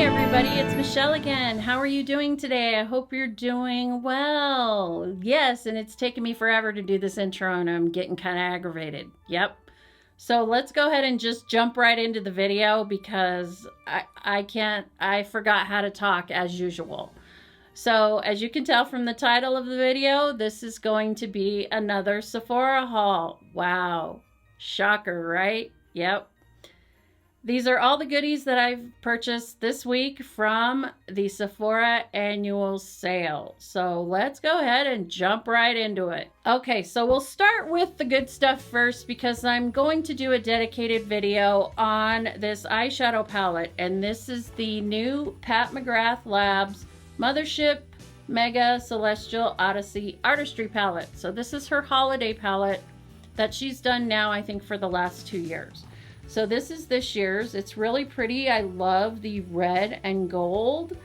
everybody, it's Michelle again. How are you doing today? I hope you're doing well. Yes, and it's taken me forever to do this intro and I'm getting kind of aggravated. Yep. So let's go ahead and just jump right into the video because I forgot how to talk as usual. So as you can tell from the title of the video, this is going to be another Sephora haul. Wow. Shocker, right? Yep. These are all the goodies that I've purchased this week from the Sephora Annual Sale. So let's go ahead and jump right into it. Okay, so we'll start with the good stuff first because I'm going to do a dedicated video on this eyeshadow palette. And this is the new Pat McGrath Labs Mothership Mega Celestial Odyssey Artistry Palette. So this is her holiday palette that she's done now, I think, for the last 2 years. So this is this year's. It's really pretty. I love the red and gold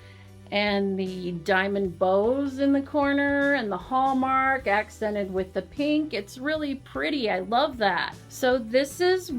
and the diamond bows in the corner and the hallmark accented with the pink. It's really pretty. I love that. So this is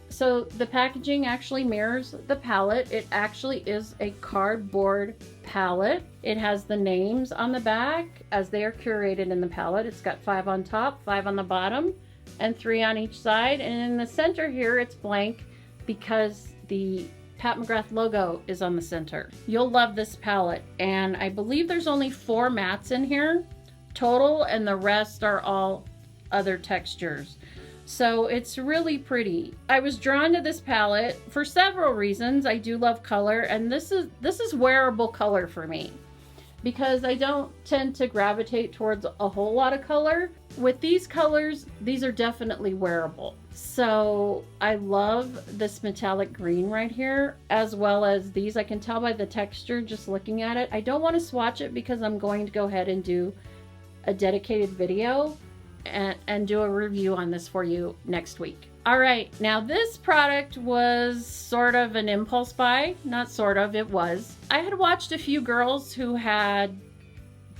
so the packaging actually mirrors the palette. It actually is a cardboard palette. It has the names on the back as they are curated in the palette. It's got 5 on top, 5 on the bottom, and 3 on each side. And in the center here, it's blank because the Pat McGrath logo is on the center. You'll love this palette. And I believe there's only 4 mattes in here total, and the rest are all other textures. So it's really pretty. I was drawn to this palette for several reasons. I do love color, and this is wearable color for me, because I don't tend to gravitate towards a whole lot of color. With these colors, these are definitely wearable. So I love this metallic green right here, as well as these. I can tell by the texture just looking at it. I don't want to swatch it because I'm going to go ahead and do a dedicated video and do a review on this for you next week. All right, now this product was sort of an impulse buy. Not sort of, it was. I had watched a few girls who had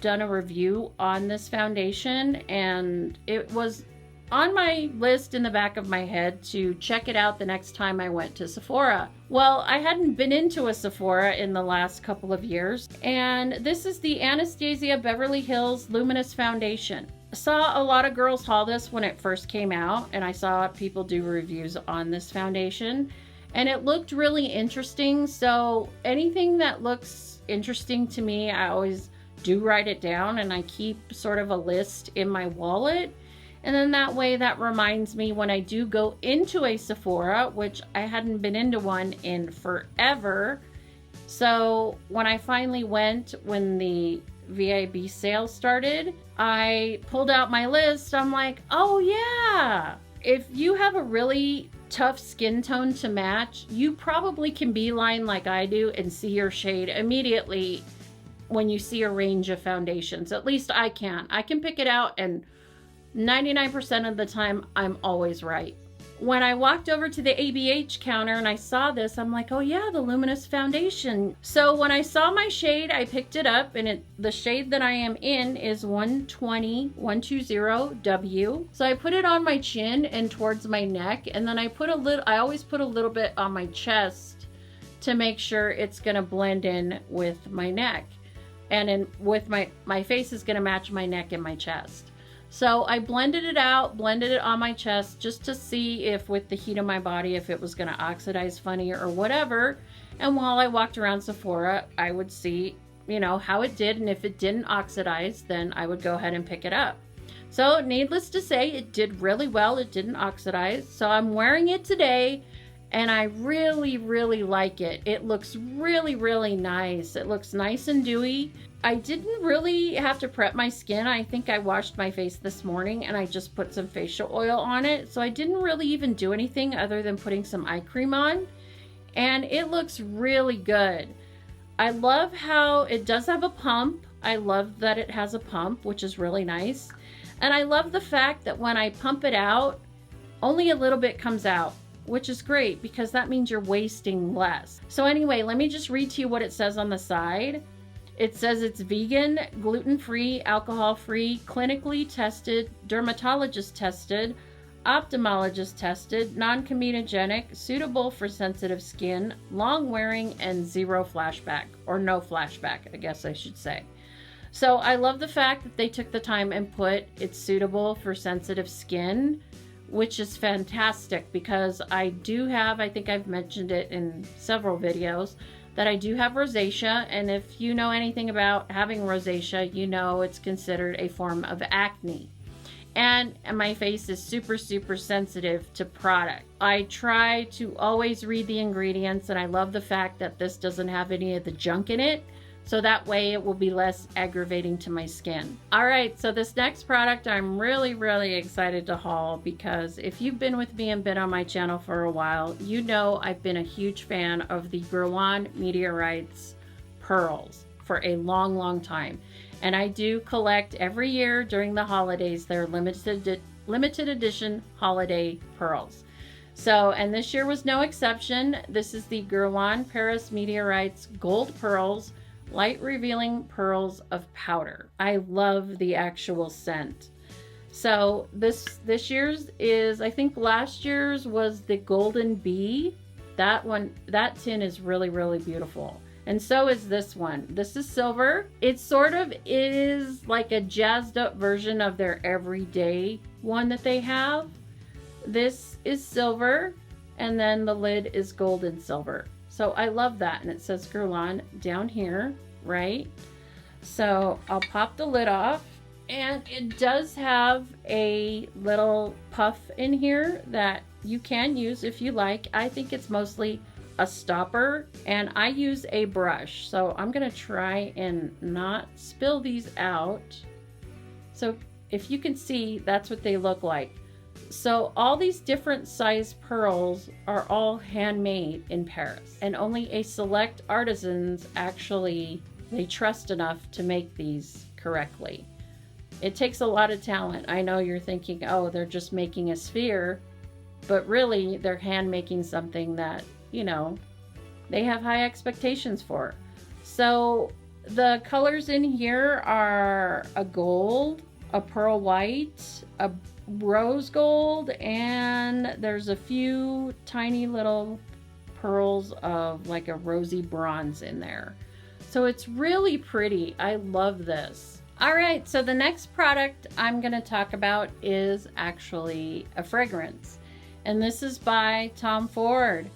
done a review on this foundation, and it was on my list in the back of my head to check it out the next time I went to Sephora. Well, I hadn't been into a Sephora in the last couple of years, and this is the Anastasia Beverly Hills Luminous Foundation. I saw a lot of girls haul this when it first came out, and I saw people do reviews on this foundation, and it looked really interesting. So anything that looks interesting to me, I always do write it down, and I keep sort of a list in my wallet. And then that way, that reminds me when I do go into a Sephora, which I hadn't been into one in forever. So when I finally went, when the VIB sale started, I pulled out my list. I'm like, oh yeah, if you have a really tough skin tone to match, you probably can beeline like I do and see your shade immediately when you see a range of foundations. At least I can. I can pick it out, and 99% of the time, I'm always right. When I walked over to the ABH counter and I saw this, I'm like, oh yeah, the Luminous Foundation. So when I saw my shade, I picked it up, and the shade that I am in is 120W. So I put it on my chin and towards my neck, and then I always put a little bit on my chest to make sure it's gonna blend in with my neck. And with my face is gonna match my neck and my chest. So I blended it out, blended it on my chest just to see if with the heat of my body, if it was gonna oxidize funny or whatever. And while I walked around Sephora, I would see, how it did. And if it didn't oxidize, then I would go ahead and pick it up. So needless to say, it did really well. It didn't oxidize. So I'm wearing it today, and I really, really like it. It looks really, really nice. It looks nice and dewy. I didn't really have to prep my skin. I think I washed my face this morning and I just put some facial oil on it. So I didn't really even do anything other than putting some eye cream on. And it looks really good. I love how it does have a pump. I love that it has a pump, which is really nice. And I love the fact that when I pump it out, only a little bit comes out, which is great because that means you're wasting less. So anyway, let me just read to you what it says on the side. It says it's vegan, gluten-free, alcohol-free, clinically tested, dermatologist tested, ophthalmologist tested, non-comedogenic, suitable for sensitive skin, long wearing, and zero flashback, or no flashback, I guess I should say. So I love the fact that they took the time and put it's suitable for sensitive skin, which is fantastic because I do have, I think I've mentioned it in several videos, that I do have rosacea, and if you know anything about having rosacea, you know it's considered a form of acne. And my face is super sensitive to product. I try to always read the ingredients, and I love the fact that this doesn't have any of the junk in it, so that way it will be less aggravating to my skin. All right, so this next product I'm really excited to haul, because if you've been with me and been on my channel for a while, you know I've been a huge fan of the Guerlain Meteorites pearls for a long time. And I do collect every year during the holidays their limited edition holiday pearls. So, and this year was no exception. This is the Guerlain Paris Meteorites Gold Pearls, Light Revealing Pearls of Powder. I love the actual scent. So this year's is, I think last year's was the Golden Bee. That one, that tin is really beautiful. And so is this one. This is silver. It sort of is like a jazzed up version of their everyday one that they have. This is silver, and then the lid is gold and silver. So I love that. And it says Guerlain down here, right? So I'll pop the lid off, and it does have a little puff in here that you can use if you like. I think it's mostly a stopper, and I use a brush, so I'm gonna try and not spill these out. So if you can see, that's what they look like. So all these different size pearls are all handmade in Paris, and only a select artisans actually, they trust enough to make these correctly. It takes a lot of talent. I know you're thinking, oh, they're just making a sphere, but really they're hand making something that, you know, they have high expectations for. So the colors in here are a gold, a pearl white, a rose gold, and there's a few tiny little pearls of like a rosy bronze in there. So it's really pretty. I love this. All right, so the next product I'm gonna talk about is actually a fragrance. And this is by Tom Ford.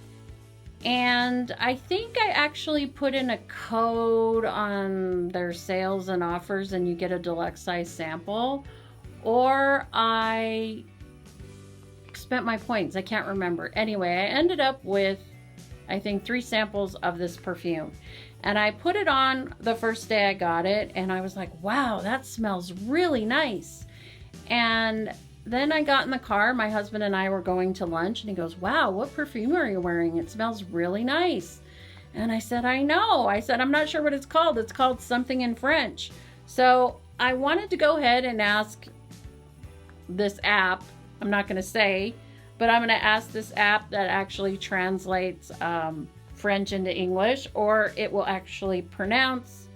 And I think I actually put in a code on their sales and offers, and you get a deluxe size sample, or I spent my points. I can't remember. Anyway, I ended up with, I think, 3 samples of this perfume. And I put it on the first day I got it, and I was like, wow, that smells really nice. And then I got in the car, my husband and I were going to lunch, and he goes, wow, what perfume are you wearing? It smells really nice. And I said, I know. I said, I'm not sure what it's called. It's called something in French. So I wanted to go ahead and ask this app, I'm not going to say, but I'm going to ask this app that actually translates French into English, or it will actually pronounce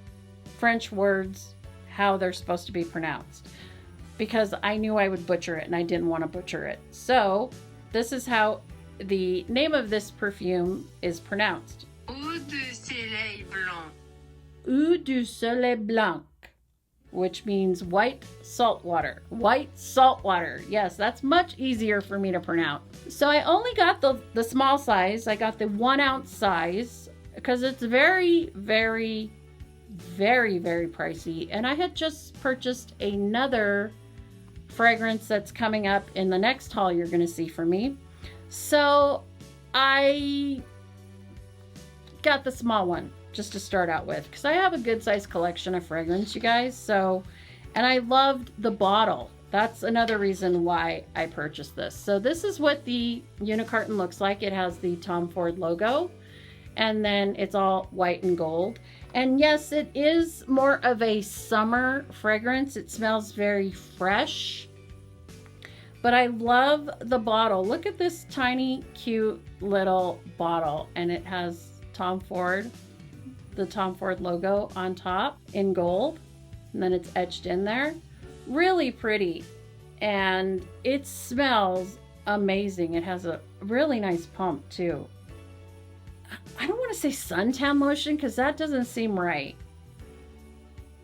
French words how they're supposed to be pronounced, because I knew I would butcher it and I didn't want to butcher it. So this is how the name of this perfume is pronounced. Eau de Soleil Blanc. Eau du Soleil Blanc, which means white salt water. White salt water. Yes, that's much easier for me to pronounce. So I only got the small size. I got the 1 ounce size because it's very pricey. And I had just purchased another fragrance that's coming up in the next haul you're going to see from me. So I got the small one just to start out with, because I have a good size collection of fragrance, you guys. So, and I loved the bottle. That's another reason why I purchased this. So this is what the unicarton looks like. It has the Tom Ford logo, and then it's all white and gold. And yes, it is more of a summer fragrance. It smells very fresh, but I love the bottle. Look at this tiny, cute little bottle, and it has Tom Ford, the Tom Ford logo on top in gold, and then it's etched in there. Really pretty. and it smells amazing. It has a really nice pump too. I don't want to say suntan lotion because that doesn't seem right,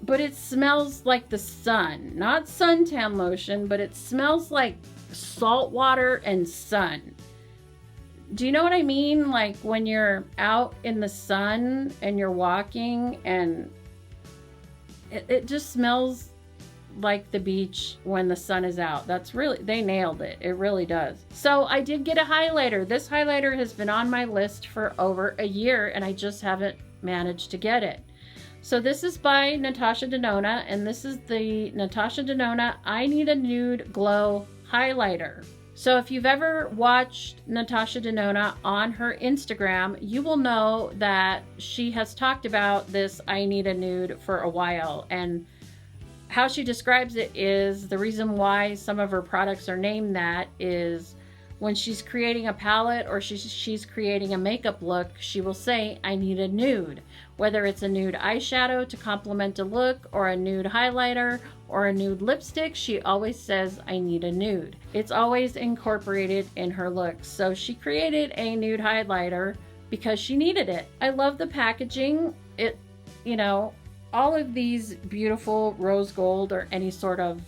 but it smells like the sun. Not suntan lotion, but it smells like salt water and sun. Do you know what I mean? Like when you're out in the sun and you're walking and it just smells like the beach when the sun is out. That's really, they nailed it. It really does. So I did get a highlighter. This highlighter has been on my list for over a year and I just haven't managed to get it. So this is by Natasha Denona, and this is the Natasha Denona I Need a Nude Glow highlighter. So if you've ever watched Natasha Denona on her Instagram, you will know that she has talked about this I Need a Nude for a while, and how she describes it is the reason why some of her products are named that is when she's creating a palette or she's creating a makeup look, she will say, I need a nude. Whether it's a nude eyeshadow to complement a look or a nude highlighter or a nude lipstick, she always says, I need a nude. It's always incorporated in her looks. So she created a nude highlighter because she needed it. I love the packaging. It, you know, all of these beautiful rose gold or any sort of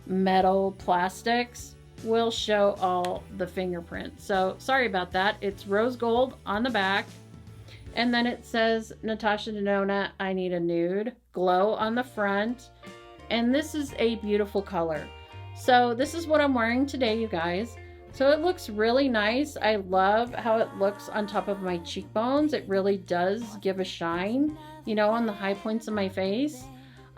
metal plastics will show all the fingerprints. So sorry about that. It's rose gold on the back. And then it says Natasha Denona, I Need a Nude Glow on the front. And this is a beautiful color. So this is what I'm wearing today, you guys. So it looks really nice. I love how it looks on top of my cheekbones. It really does give a shine, you know, on the high points of my face.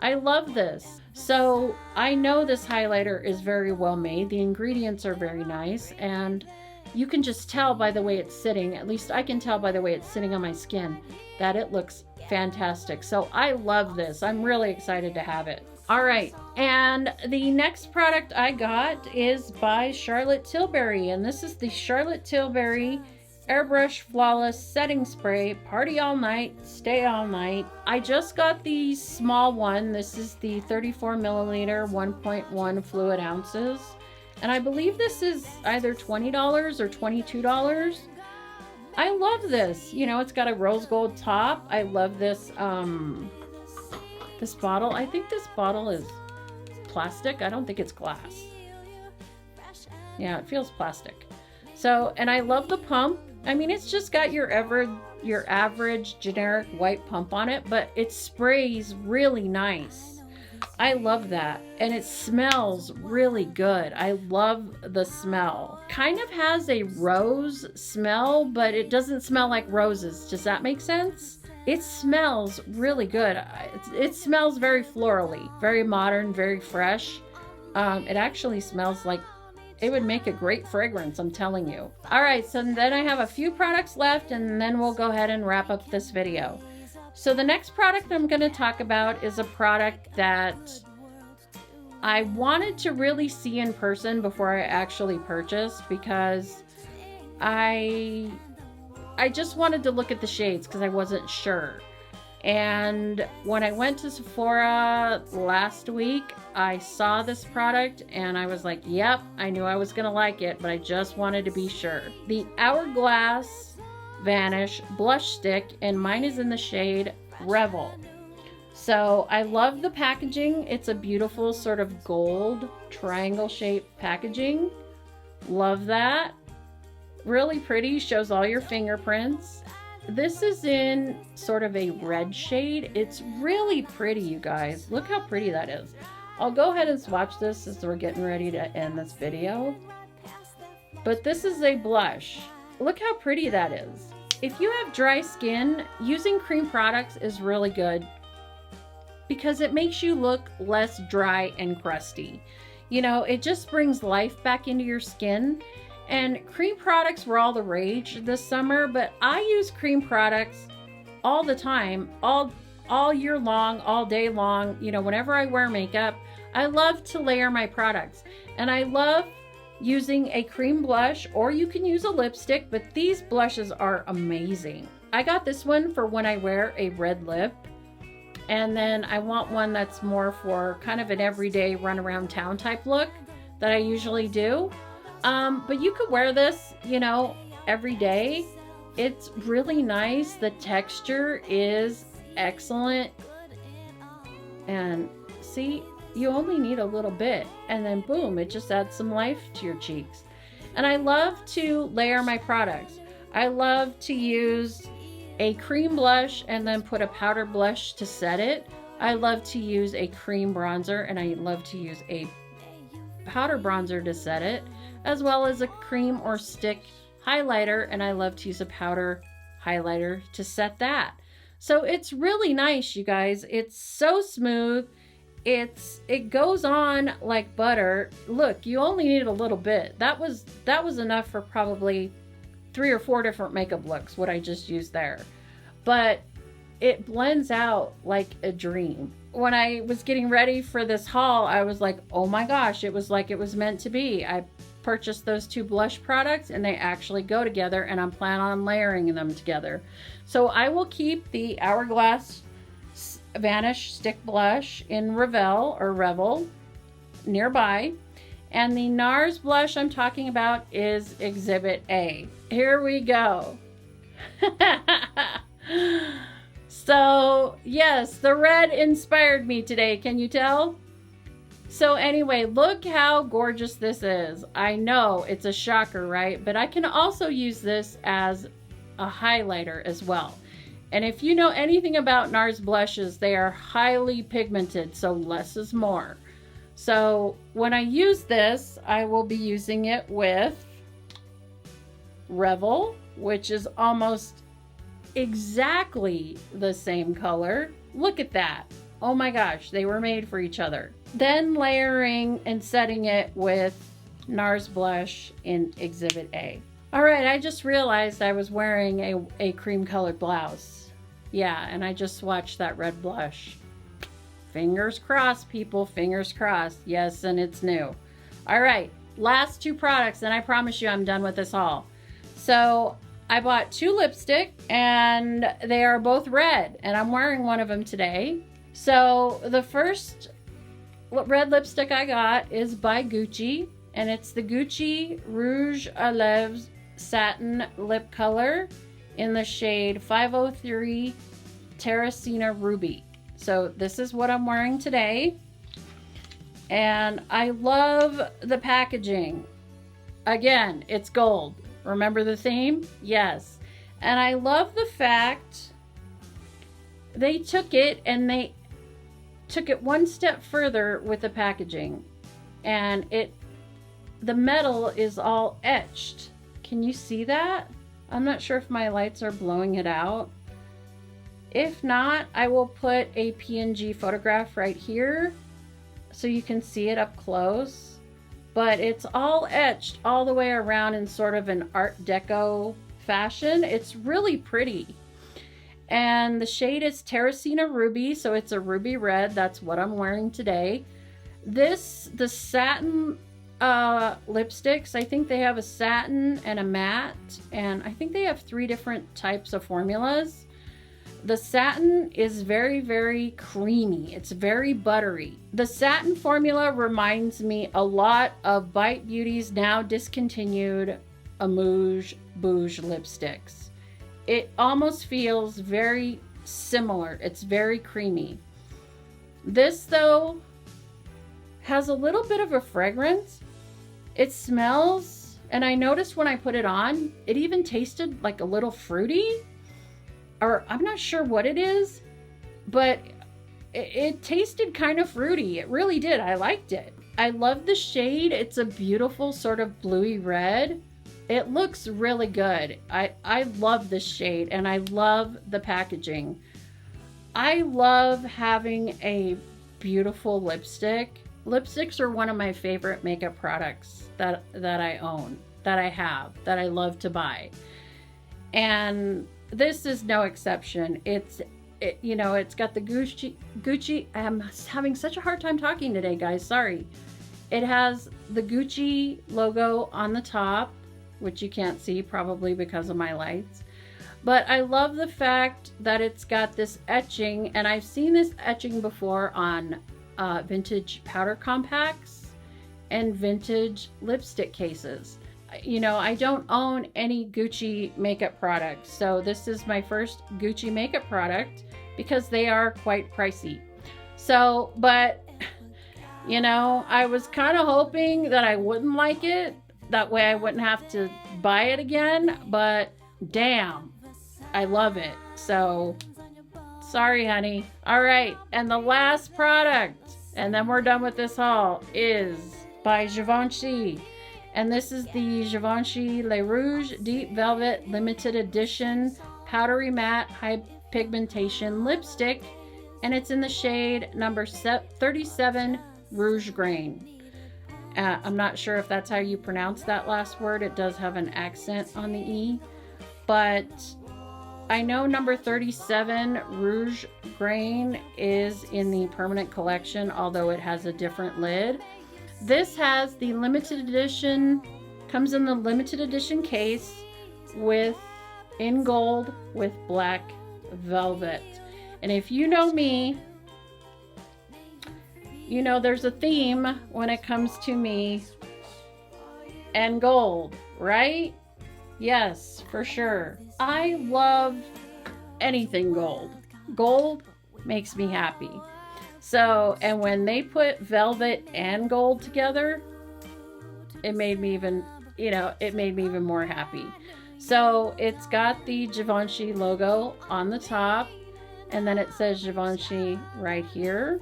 I love this. So I know this highlighter is very well made. The ingredients are very nice, and you can just tell by the way it's sitting, at least I can tell by the way it's sitting on my skin, that it looks fantastic. So I love this. I'm really excited to have it. All right, and the next product I got is by Charlotte Tilbury, and this is the Charlotte Tilbury Airbrush Flawless Setting Spray, Party All Night, Stay All Night. I just got the small one. This is the 34 milliliter, 1.1 fluid ounces. And I believe this is either $20 or $22. I love this. You know, it's got a rose gold top. I love this, this bottle. I think this bottle is plastic. I don't think it's glass. Yeah, it feels plastic. So, and I love the pump. I mean, it's just got your average generic white pump on it, but it sprays really nice. I love that. And it smells really good. I love the smell. Kind of has a rose smell, but it doesn't smell like roses. Does that make sense? It smells really good. It smells very florally, very modern, very fresh. It actually smells like it would make a great fragrance, I'm telling you. All right, so then I have a few products left, and then we'll go ahead and wrap up this video. So the next product I'm going to talk about is a product that I wanted to really see in person before I actually purchased, because I just wanted to look at the shades because I wasn't sure. And when I went to Sephora last week, I saw this product and I was like, yep, I knew I was gonna like it, but I just wanted to be sure. The Hourglass Vanish Blush Stick, and mine is in the shade Revel. So I love the packaging. It's a beautiful sort of gold triangle shaped packaging. Love that. Really pretty, shows all your fingerprints. This is in sort of a red shade. It's really pretty, you guys. Look how pretty that is. I'll go ahead and swatch this as we're getting ready to end this video. But this is a blush. Look how pretty that is. If you have dry skin, using cream products is really good because it makes you look less dry and crusty. You know, it just brings life back into your skin. And cream products were all the rage this summer, but I use cream products all the time, all year long, all day long. You know, whenever I wear makeup, I love to layer my products. And I love using a cream blush, or you can use a lipstick, but these blushes are amazing. I got this one for when I wear a red lip. And then I want one that's more for kind of an everyday run around town type look. that I usually do. But you could wear this, you know, every day. It's really nice. The texture is excellent. And see, you only need a little bit, and then boom, it just adds some life to your cheeks. And I love to layer my products. I love to use a cream blush and then put a powder blush to set it. I love to use a cream bronzer, and I love to use a powder bronzer to set it, as well as a cream or stick highlighter, and I love to use a powder highlighter to set that. So it's really nice, you guys. It's so smooth. It goes on like butter. Look, you only need a little bit. That was enough for probably 3 or 4 different makeup looks, what I just used there. But it blends out like a dream. When I was getting ready for this haul, I was like, oh my gosh, it was like it was meant to be. I purchased those 2 blush products and they actually go together, and I'm planning on layering them together. So I will keep the Hourglass Vanish Stick Blush in Revel nearby. And the NARS blush I'm talking about is Exhibit A. Here we go. So yes, the red inspired me today. Can you tell? So anyway, look how gorgeous this is. I know it's a shocker, right? But I can also use this as a highlighter as well. And if you know anything about NARS blushes, they are highly pigmented, so less is more. So when I use this, I will be using it with Revel, which is almost exactly the same color. Look at that. Oh my gosh, they were made for each other. Then layering and setting it with NARS blush in Exhibit A. All right, I just realized I was wearing a cream colored blouse. Yeah, and I just swatched that red blush. Fingers crossed, people, fingers crossed. Yes, and it's new. All right, last 2 products, and I promise you I'm done with this haul. So I bought 2 lipstick, and they are both red, and I'm wearing one of them today. So the first red lipstick I got is by Gucci, and it's the Gucci Rouge à Lèvres Satin Lip Color in the shade 503 Terracina Ruby. So this is what I'm wearing today. And I love the packaging. Again, it's gold. Remember the theme? Yes. And I love the fact they took it and they took it one step further with the packaging. And the metal is all etched. Can you see that? I'm not sure if my lights are blowing it out. If not, I will put a PNG photograph right here so you can see it up close. But it's all etched all the way around in sort of an Art Deco fashion. It's really pretty. And the shade is Terracina Ruby, so it's a ruby red. That's what I'm wearing today. The satin lipsticks, I think they have a satin and a matte, and I think they have 3 different types of formulas. The satin is very, very creamy. It's very buttery. The satin formula reminds me a lot of Bite Beauty's now discontinued Amuse Bouge lipsticks. It almost feels very similar. It's very creamy. This, though, has a little bit of a fragrance. It smells, and I noticed when I put it on, it even tasted like a little fruity. Or I'm not sure what it is, but it tasted kind of fruity. It really did. I liked it. I love the shade. It's a beautiful sort of bluey red. It looks really good. I love this shade, and I love the packaging. I love having a beautiful lipstick. Lipsticks are one of my favorite makeup products that I own, that I have, that I love to buy. And this is no exception. It's got the Gucci. I'm having such a hard time talking today, guys. Sorry. It has the Gucci logo on the top, which you can't see probably because of my lights. But I love the fact that it's got this etching, and I've seen this etching before on vintage powder compacts, and vintage lipstick cases. You know, I don't own any Gucci makeup products, so this is my first Gucci makeup product because they are quite pricey. So, but, you know, I was kind of hoping that I wouldn't like it. That way I wouldn't have to buy it again, but damn, I love it. So, sorry, honey. All right, and the last product, and then we're done with this haul, is by Givenchy. And this is the Givenchy Le Rouge Deep Velvet Limited Edition Powdery Matte High Pigmentation Lipstick. And it's in the shade number 37 Rouge Grain. I'm not sure if that's how you pronounce that last word. It does have an accent on the E. But I know number 37 Rouge Grain is in the permanent collection, although it has a different lid. This has the limited edition, comes in the limited edition case with in gold with black velvet. And if you know me, you know there's a theme when it comes to me and gold, right? Yes, for sure. I love anything gold. Gold makes me happy. So, and when they put velvet and gold together, it made me even, you know, it made me even more happy. So it's got the Givenchy logo on the top, and then it says Givenchy right here.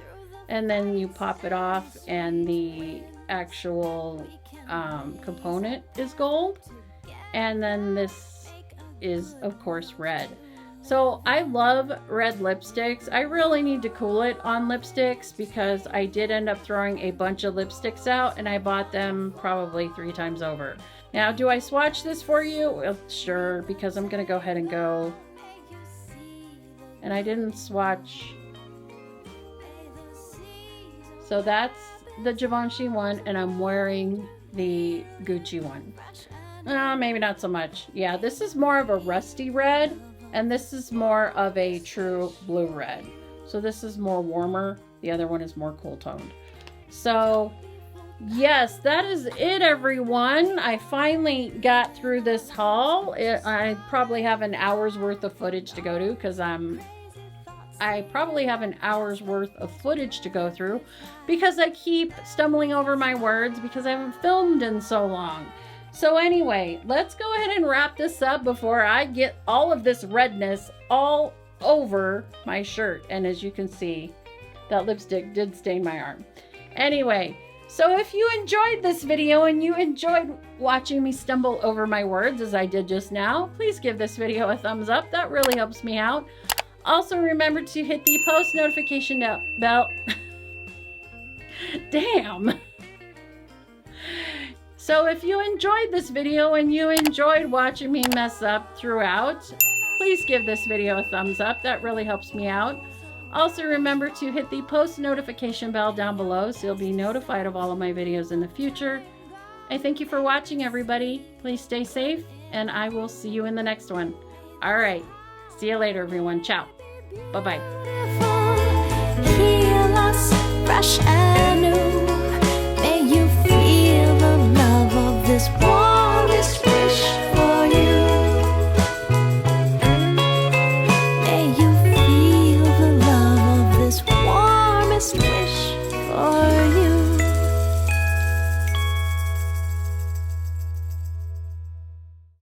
And then you pop it off and the actual component is gold. And then this is, of course, red. So I love red lipsticks. I really need to cool it on lipsticks because I did end up throwing a bunch of lipsticks out and I bought them probably 3 times over. Now, do I swatch this for you? Well, sure, because I'm gonna go ahead and go. And I didn't swatch. So that's the Givenchy one, and I'm wearing the Gucci one. Maybe not so much. Yeah, this is more of a rusty red. And this is more of a true blue red. So this is more warmer. The other one is more cool toned. So yes, that is it, everyone. I finally got through this haul. I probably have an hour's worth of footage to go to because I probably have an hour's worth of footage to go through because I keep stumbling over my words because I haven't filmed in so long. So anyway, let's go ahead and wrap this up before I get all of this redness all over my shirt. And as you can see, that lipstick did stain my arm. Anyway, so if you enjoyed this video and you enjoyed watching me stumble over my words as I did just now, please give this video a thumbs up. That really helps me out. Also remember to hit the post notification bell. Damn. So if you enjoyed this video and you enjoyed watching me mess up throughout, please give this video a thumbs up. That really helps me out. Also remember to hit the post notification bell down below so you'll be notified of all of my videos in the future. I thank you for watching, everybody. Please stay safe, and I will see you in the next one. All right. See you later, everyone. Ciao. Bye-bye.